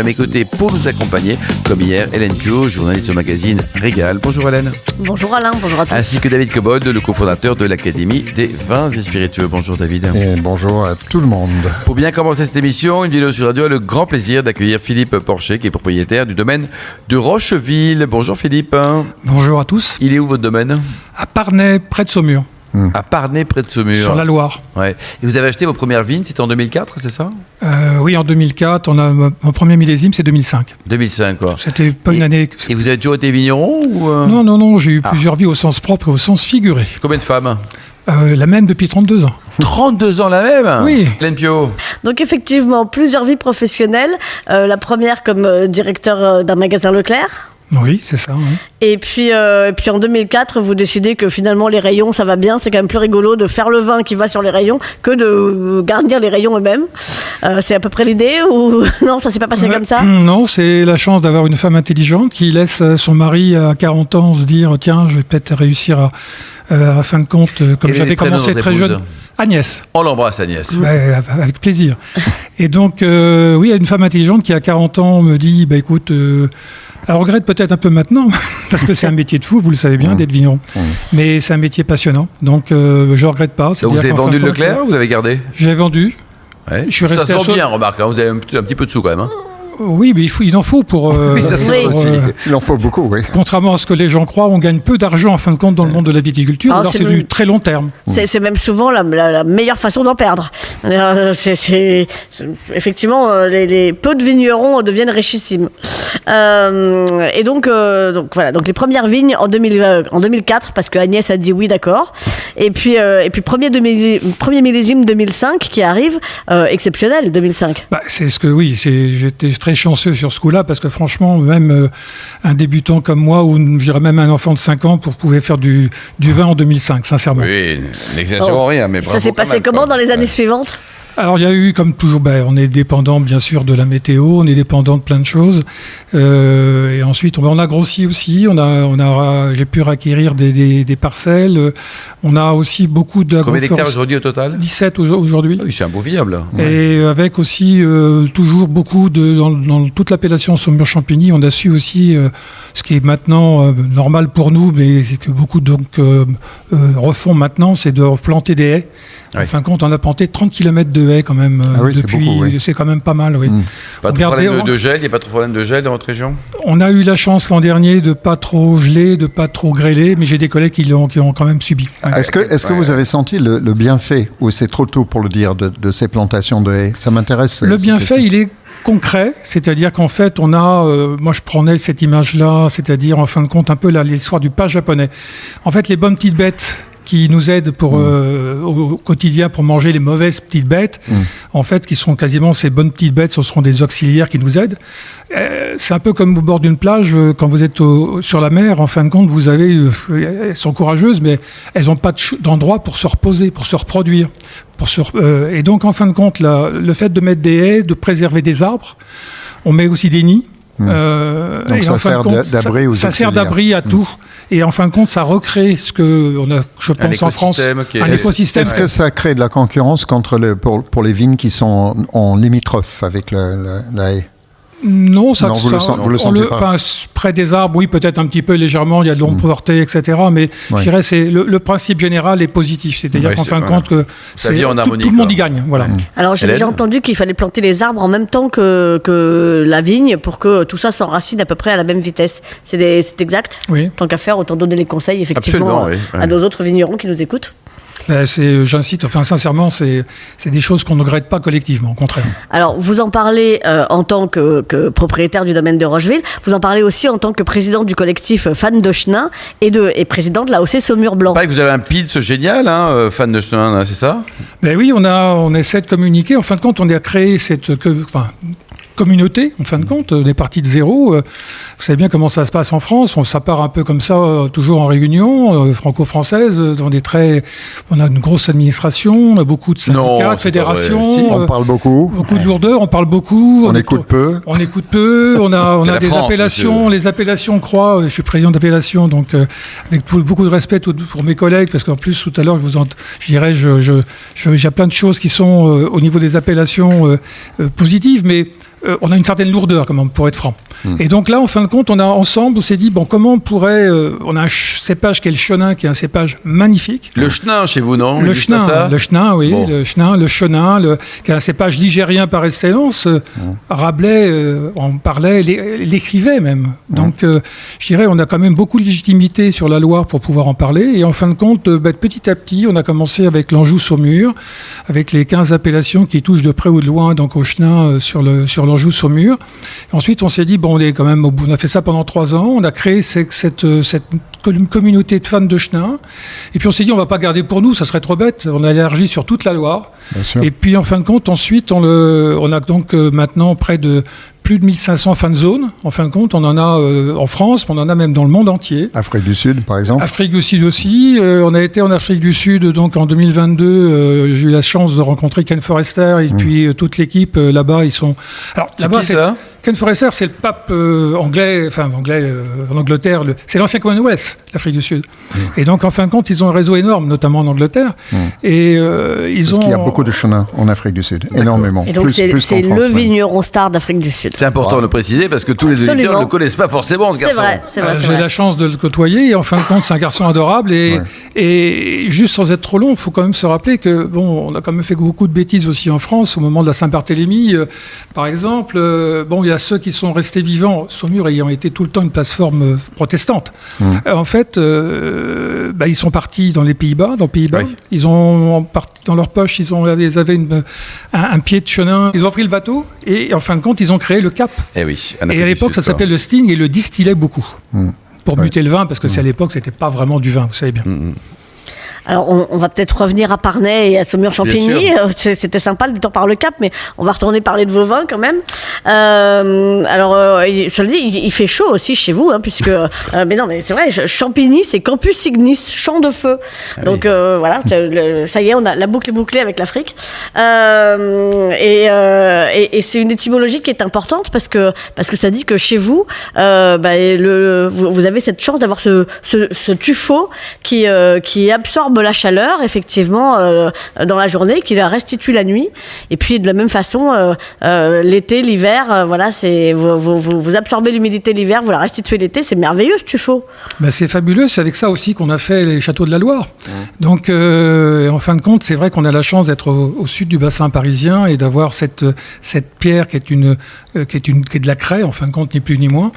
à mes côtés pour nous accompagner, comme hier, Hélène Pio, journaliste au magazine Régal. Bonjour Hélène. Bonjour Alain, bonjour à tous. Ainsi que David Cobod, le cofondateur de l'Académie des vins et spiritueux. Bonjour David. Et bonjour à tout le monde. Pour bien commencer cette émission, une vidéo sur Radio a le grand plaisir d'accueillir Philippe Porcher, qui est propriétaire du domaine de Rocheville. Bonjour Philippe. Bonjour à tous. Il est où votre domaine ? À Parnay, près de Saumur. À Parnay, près de Saumur. Sur la Loire. Ouais. Et vous avez acheté vos premières vignes, c'était en 2004, c'est ça ? Oui, en 2004. Mon premier millésime, c'est 2005. 2005, quoi. C'était pas une année... Et vous avez toujours été vigneron ou Non, j'ai eu plusieurs vies au sens propre et au sens figuré. Combien de femmes ? La même depuis 32 ans. 32 ans la même ? Oui. Hélène Pio. Donc effectivement, plusieurs vies professionnelles. La première comme directeur d'un magasin Leclerc. Oui, c'est ça. Oui. Et puis en 2004, vous décidez que finalement les rayons, ça va bien. C'est quand même plus rigolo de faire le vin qui va sur les rayons que de garnir les rayons eux-mêmes. C'est à peu près l'idée ou non, ça s'est pas passé comme ça ? Non, c'est la chance d'avoir une femme intelligente qui laisse son mari à 40 ans se dire tiens, je vais peut-être réussir à fin de compte, comme j'avais commencé très jeune. Agnès. On l'embrasse Agnès. Avec plaisir. Et donc, oui, il y a une femme intelligente qui à 40 ans me dit écoute, elle regrette peut-être un peu maintenant, parce que c'est un métier de fou, vous le savez bien, d'être vigneron. Mais c'est un métier passionnant, donc je ne regrette pas. Donc vous avez vendu le Leclerc ou vous l'avez gardé ? J'ai vendu. Ouais. Ça se vend bien, remarque, là, vous avez un petit peu de sous quand même. Hein. Oui, mais il en faut pour... oui, ça c'est aussi. Il en faut beaucoup, oui. Contrairement à ce que les gens croient, on gagne peu d'argent en fin de compte dans le monde de la viticulture, alors c'est du très long terme. C'est même souvent la meilleure façon d'en perdre. Effectivement, les peu de vignerons deviennent richissimes. Et donc voilà, donc les premières vignes en 2004, parce que Agnès a dit oui, d'accord. Et puis premier millésime 2005 qui arrive, exceptionnel 2005. C'est ce que oui, j'étais très chanceux sur ce coup-là parce que franchement, même un débutant comme moi ou je dirais même un enfant de 5 ans pouvait faire du vin en 2005, sincèrement. Oui, n'exagérons rien, mais bravo. Ça s'est passé comment dans les années suivantes ? Alors il y a eu comme toujours, on est dépendant bien sûr de la météo, on est dépendant de plein de choses, et ensuite on a grossi aussi, j'ai pu acquérir des parcelles, on a aussi beaucoup de... Combien d'hectares aujourd'hui au total ? 17 aujourd'hui. Oui, c'est un beau vignoble. Et avec aussi toujours beaucoup dans toute l'appellation Saumur-Champigny, on a su aussi ce qui est maintenant normal pour nous, mais c'est que beaucoup refont maintenant, c'est de planter des haies. En fin de compte, on a planté 30 km de haies quand même depuis. C'est beaucoup, oui. C'est quand même pas mal, oui. Pas trop problème de gel, il n'y a pas trop de problème de gel dans votre région ? On a eu la chance l'an dernier de pas trop geler, de pas trop grêler, mais j'ai des collègues qui ont quand même subi. Ouais. Est-ce que vous avez senti le bienfait, ou c'est trop tôt pour le dire, de ces plantations de haies ? Ça m'intéresse. Le bienfait, il est concret, c'est-à-dire qu'en fait, on a, moi je prenais cette image-là, c'est-à-dire en fin de compte un peu l'histoire du pas japonais. En fait, les bonnes petites bêtes qui nous aident au quotidien pour manger les mauvaises petites bêtes, en fait, qui sont quasiment ces bonnes petites bêtes, ce seront des auxiliaires qui nous aident. C'est un peu comme au bord d'une plage, quand vous êtes sur la mer, en fin de compte, vous avez, elles sont courageuses, mais elles n'ont pas d'endroit pour se reposer, pour se reproduire. Et donc, en fin de compte, le fait de mettre des haies, de préserver des arbres, on met aussi des nids. Donc ça sert d'abri aux auxiliaires. Ça sert d'abri à tout. Et en fin de compte, ça recrée ce qu'on a, je pense, en France, un écosystème. Est-ce que ça crée de la concurrence pour les vignes qui sont en limitrophe avec la haie ? Non, vous le sentez pas. Enfin, près des arbres, oui, peut-être un petit peu légèrement, il y a de l'ombre portée, etc. Mais je dirais c'est le principe général est positif, c'est-à-dire qu'en fin de compte, que ça vit en harmonie, tout le monde y gagne. Voilà. Alors j'ai déjà entendu qu'il fallait planter les arbres en même temps que la vigne pour que tout ça s'enracine à peu près à la même vitesse. C'est exact ? Oui. Tant qu'à faire, autant donner les conseils effectivement à nos autres vignerons qui nous écoutent. J'incite, sincèrement, c'est des choses qu'on ne regrette pas collectivement, au contraire. Alors, vous en parlez en tant que propriétaire du domaine de Rocheville, vous en parlez aussi en tant que président du collectif Fan de Chenin et président de l'AOC Saumur Blanc. Pareil, vous avez un pitch génial, Fan de Chenin, c'est ça ? Oui, on essaie de communiquer. En fin de compte, on a créé cette communauté, en fin de compte, on est parti de zéro. Vous savez bien comment ça se passe en France, ça part un peu comme ça, toujours en réunion, franco-française, on a une grosse administration, on a beaucoup de syndicats, de fédérations. Si, on parle beaucoup. Beaucoup de lourdeur, on parle beaucoup. On écoute peu. On écoute peu, on a des France, appellations, monsieur. Les appellations croient, je suis président d'appellation, donc avec beaucoup de respect pour mes collègues, parce qu'en plus, tout à l'heure, il y a plein de choses qui sont au niveau des appellations positives, mais on a une certaine lourdeur, quand même, pour être franc. Et donc là, en fin de compte, on s'est dit, bon, comment on pourrait... on a un cépage qui est le chenin, qui est un cépage magnifique. Le chenin chez vous, non? Le chenin, oui. Bon. Le chenin, qui est un cépage ligérien par excellence. Rabelais en parlait, l'écrivait même. Donc, je dirais, on a quand même beaucoup de légitimité sur la Loire pour pouvoir en parler. Et en fin de compte, petit à petit, on a commencé avec l'Anjou-Saumur, avec les 15 appellations qui touchent de près ou de loin donc au chenin sur l'Anjou-Saumur. Et ensuite, on s'est dit, bon, on a fait ça pendant 3 ans. On a créé cette communauté de fans de chenin. Et puis on s'est dit, on va pas garder pour nous, ça serait trop bête. On a élargi sur toute la Loire. Et puis en fin de compte, ensuite, on a donc maintenant près de plus de 1500 fan zones. En fin de compte, on en a en France, mais on en a même dans le monde entier. Afrique du Sud, par exemple. Afrique du Sud aussi. On a été en Afrique du Sud donc en 2022. J'ai eu la chance de rencontrer Ken Forrester et puis toute l'équipe là-bas. Ils sont. Alors là-bas, c'est ça. Ken Forrester, c'est le pape anglais en Angleterre. C'est l'ancien Commonwealth, l'Afrique du Sud. Et donc, en fin de compte, ils ont un réseau énorme, notamment en Angleterre. Et Parce qu'il y a beaucoup de chenins en Afrique du Sud, énormément. Et donc, c'est le vigneron star d'Afrique du Sud. C'est important de le préciser parce que tous les auditeurs ne le connaissent pas forcément, ce garçon. C'est vrai. J'ai la chance de le côtoyer et en fin de compte, c'est un garçon adorable. Et juste sans être trop long, il faut quand même se rappeler que, bon, on a quand même fait beaucoup de bêtises aussi en France au moment de la Saint-Barthélemy, par exemple. Il y a ceux qui sont restés vivants, Saumur ayant été tout le temps une plateforme protestante. En fait, ils sont partis dans les Pays-Bas. Ils ont dans leur poche, ils avaient un pied de chenin. Ils ont pris le bateau et en fin de compte, ils ont créé le Cap. Et oui. Et à l'époque, ça s'appelait le Sting et le distillaient beaucoup pour buter le vin parce que à l'époque, c'était pas vraiment du vin, vous savez bien. Alors, on va peut-être revenir à Parnay et à Saumur-Champigny. C'était sympa le temps par le Cap, mais on va retourner parler de vos vins quand même. Je le dis, il fait chaud aussi chez vous, puisque... mais non, mais c'est vrai, Champigny, c'est Campus Ignis, champ de feu. Donc voilà, ça y est, la boucle est bouclée avec l'Afrique. Et c'est une étymologie qui est importante parce que ça dit que chez vous, vous avez cette chance d'avoir ce tuffeau qui absorbe la chaleur, effectivement, dans la journée, qui la restitue la nuit. Et puis, de la même façon, l'été, l'hiver, vous absorbez l'humidité l'hiver, vous la restituez l'été. C'est merveilleux, ce tuffeau. C'est fabuleux. C'est avec ça aussi qu'on a fait les châteaux de la Loire. Donc, en fin de compte, c'est vrai qu'on a la chance d'être au sud du bassin parisien et d'avoir cette pierre qui est de la craie, en fin de compte, ni plus ni moins.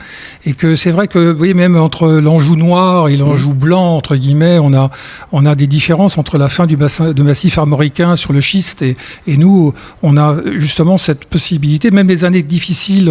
Et que c'est vrai que, vous voyez, même entre l'Anjou noir et l'Anjou blanc, entre guillemets, on a des différences entre la fin du massif armoricain sur le schiste et nous, on a justement cette possibilité, même les années difficiles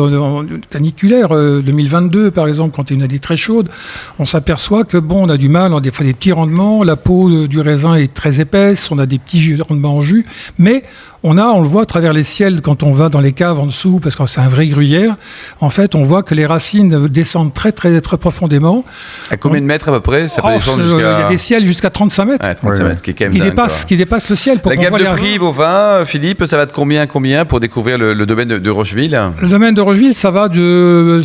caniculaires, 2022 par exemple, quand il y a une année très chaude, on s'aperçoit que on a du mal, on a des fois des petits rendements, la peau du raisin est très épaisse, on a des petits rendements en jus, mais on le voit à travers les ciels quand on va dans les caves en dessous, parce que c'est un vrai gruyère. En fait, on voit que les racines descendent très, très, très profondément. À combien de mètres à peu près? Ça peut descendre jusqu'à... Il y a des ciels jusqu'à 35 mètres. 35 mètres, qui est quand même dingue, qui dépasse le ciel. La gamme de prix, vos vins, Philippe, ça va de combien pour découvrir le domaine de Rocheville? Le domaine de Rocheville, ça va de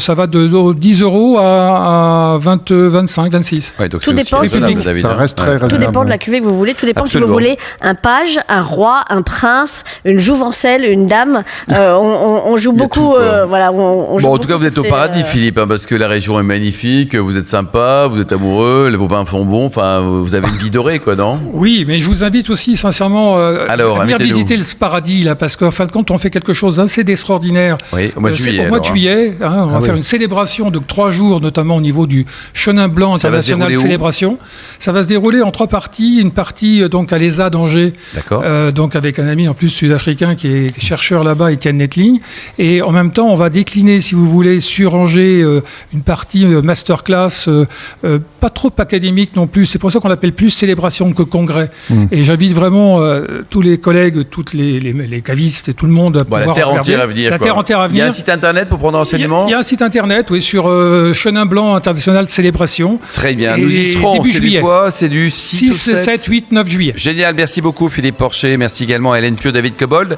10 € à 20, 25, 26. Ouais, donc tout dépend. Ça reste très raisonnable. Tout dépend de la cuvée que vous voulez. Tout dépend si vous voulez un page, un roi, un prince, une jouvencelle, une dame. On joue beaucoup. En tout cas, vous êtes au paradis, Philippe, parce que la région est magnifique, vous êtes sympa, vous êtes amoureux, vos vins sont bons. Enfin, vous avez une vie dorée, quoi, non? Oui, mais je vous invite aussi, sincèrement, à venir visiter ce paradis, là, parce qu'en fin de compte, on fait quelque chose d'assez extraordinaire. Oui, au mois de juillet. Au mois de juillet, on va faire une célébration de 3 jours, notamment au niveau du Chenin Blanc International Célébration. Ça va se dérouler en 3 parties. Une partie donc à l'ESA d'Angers, donc avec un ami en plus sud-africain qui est chercheur là-bas, Étienne Netling. Et en même temps, on va décliner, si vous voulez, sur Angers, une partie masterclass, pas trop académique non plus. C'est pour ça qu'on l'appelle plus célébration que congrès. Et j'invite vraiment tous les collègues, toutes les cavistes et tout le monde à pouvoir la terre entière à venir. La terre entière à venir. Il y a un site internet pour prendre renseignement? Il y a un site internet, oui, sur Chenin Blanc International Célébration. Très bien, nous y serons. Début juillet. C'est du 6, 7, 8, 9 juillet. Génial, merci beaucoup Philippe Porcher. Merci également à Hélène Pio, David Cobold.